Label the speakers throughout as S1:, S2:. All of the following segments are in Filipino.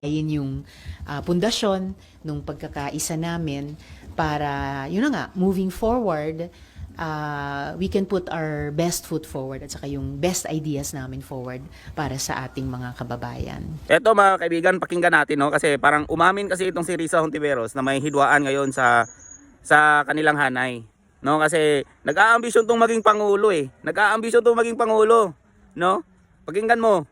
S1: Yun yung pundasyon nung pagkakaisa namin para, yun na nga, moving forward, we can put our best foot forward at saka yung best ideas namin forward para sa ating mga kababayan.
S2: Eto mga kaibigan, pakinggan natin, no? Kasi parang umamin kasi itong si Risa Hontiveros na may hidwaan ngayon sa kanilang hanay. No? Kasi nag-aambisyon tong maging pangulo eh. Nag-aambisyon tong maging pangulo, no? Pakinggan mo.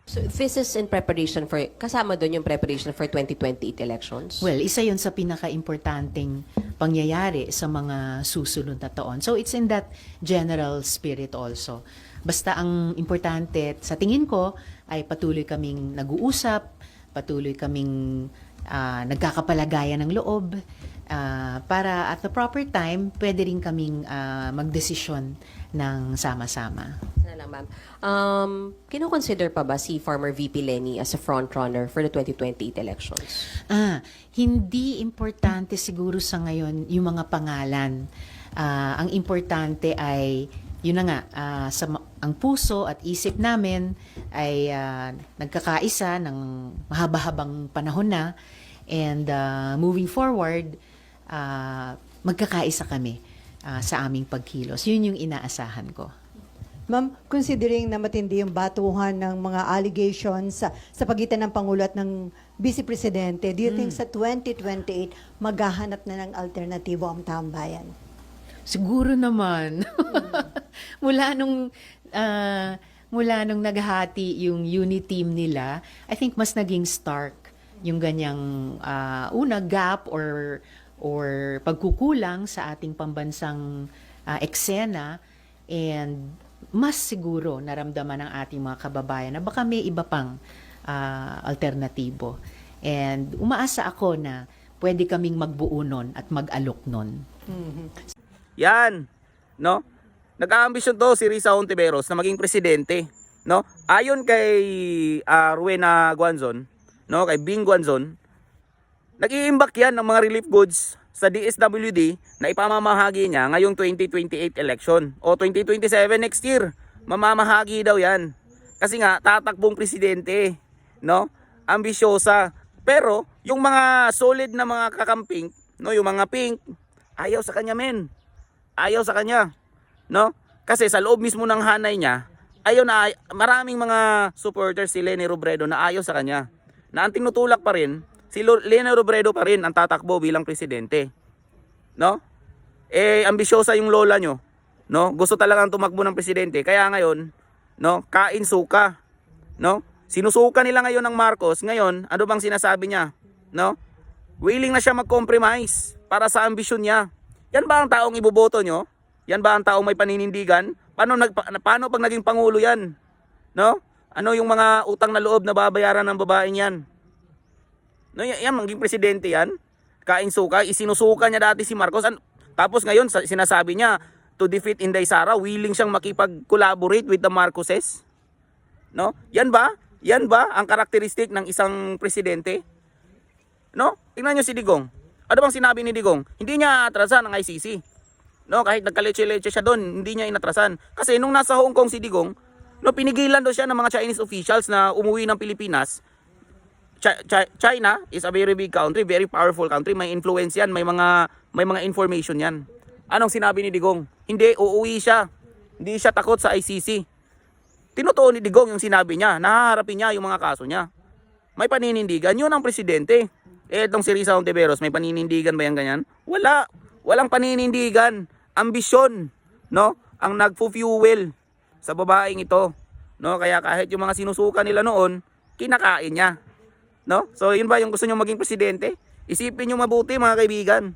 S3: So this is in preparation for, kasama doon yung preparation for 2028 elections?
S1: Well, isa yun sa pinaka-importanting pangyayari sa mga susunod na taon. So it's in that general spirit also. Basta ang importante, sa tingin ko, ay patuloy kaming nag-uusap, patuloy kaming nagkakapalagayan ng loob, para at the proper time, pwede rin kaming magdesisyon ng sama-sama.
S3: Na lang, ma'am. Kino-consider pa ba si former VP Lenny as a frontrunner for the 2028 elections?
S1: Hindi importante siguro sa ngayon yung mga pangalan. Ang importante ay, yun na nga, ang puso at isip namin ay nagkakaisa ng mahaba-habang panahon na, and moving forward, magkakaisa kami sa aming pagkilos. Yun yung inaasahan ko.
S4: Ma'am, considering na matindi yung batuhan ng mga allegations sa pagitan ng Pangulo at ng Vice Presidente, do you think sa 2028 maghahanap na ng alternatibo ang taong bayan?
S1: Siguro naman. mula nung naghati yung unit team nila, I think mas naging stark yung ganyang gap or pagkukulang sa ating pambansang eksena, and mas siguro naramdaman ng ating mga kababayan na baka may iba pang alternatibo. And umaasa ako na pwede kaming magbuo nun at mag-alok nun.
S2: Yan, no? Nag-aambisyon to si Risa Hontiveros na maging presidente, no? Ayon kay Rowena Guanzon, no, kay Bing Guanzon, nag-iimbak yan ng mga relief goods sa DSWD na ipamamahagi niya ngayong 2028 election o 2027 next year. Mamamahagi daw yan. Kasi nga tatakbong presidente, no? Ambisyosa. Pero yung mga solid na mga kakamping, no, yung mga pink, ayaw sa kanya, men. Ayaw sa kanya, no? Kasi sa loob mismo ng hanay niya, maraming mga supporters si Leni Robredo na ayaw sa kanya. Na ang tinutulak pa rin, si Leni Robredo pa rin ang tatakbo bilang presidente. No? Ambisyosa yung lola nyo. No? Gusto talagang tumakbo ng presidente. Kaya ngayon, no, kain suka. No? Sinusuka nila ngayon ng Marcos. Ngayon, ano bang sinasabi niya? No? Willing na siya mag-compromise para sa ambisyon niya. Yan ba ang taong iboboto nyo? Yan ba ang taong may paninindigan? Paano pag naging pangulo yan? No? Ano yung mga utang na loob na babayaran ng babaeng yan? No, yan, maging presidente yan. Kain suka, isinusuka niya dati si Marcos. Tapos ngayon, sinasabi niya, to defeat Inday Sara, willing siyang makipag-collaborate with the Marcoses. No? Yan ba? Yan ba ang karakteristik ng isang presidente? No? Tingnan niyo si Digong. Ano bang sinabi ni Digong? Hindi niya atrasan ang ICC. No, kahit nagkaleche-leche siya doon, hindi niya inatrasan. Kasi nung nasa Hong Kong si Digong, no, pinigilan daw siya ng mga Chinese officials na umuwi ng Pilipinas. China is a very big country, very powerful country, may influence yan, may mga information yan. Anong sinabi ni Digong? Hindi, uuwi siya. Hindi siya takot sa ICC. Tinutuon ni Digong yung sinabi niya, nahaharapin niya yung mga kaso niya. May paninindigan, yun ang presidente. Etong si Risa Hontiveros, may paninindigan ba yan ganyan? Wala. Walang paninindigan. Ambisyon, no? Ang nagfu-fuel sa babaeng ito. No? Kaya kahit yung mga sinusuka nila noon, kinakain niya. No? So yun ba yung gusto nyo maging presidente? Isipin nyo mabuti mga kaibigan.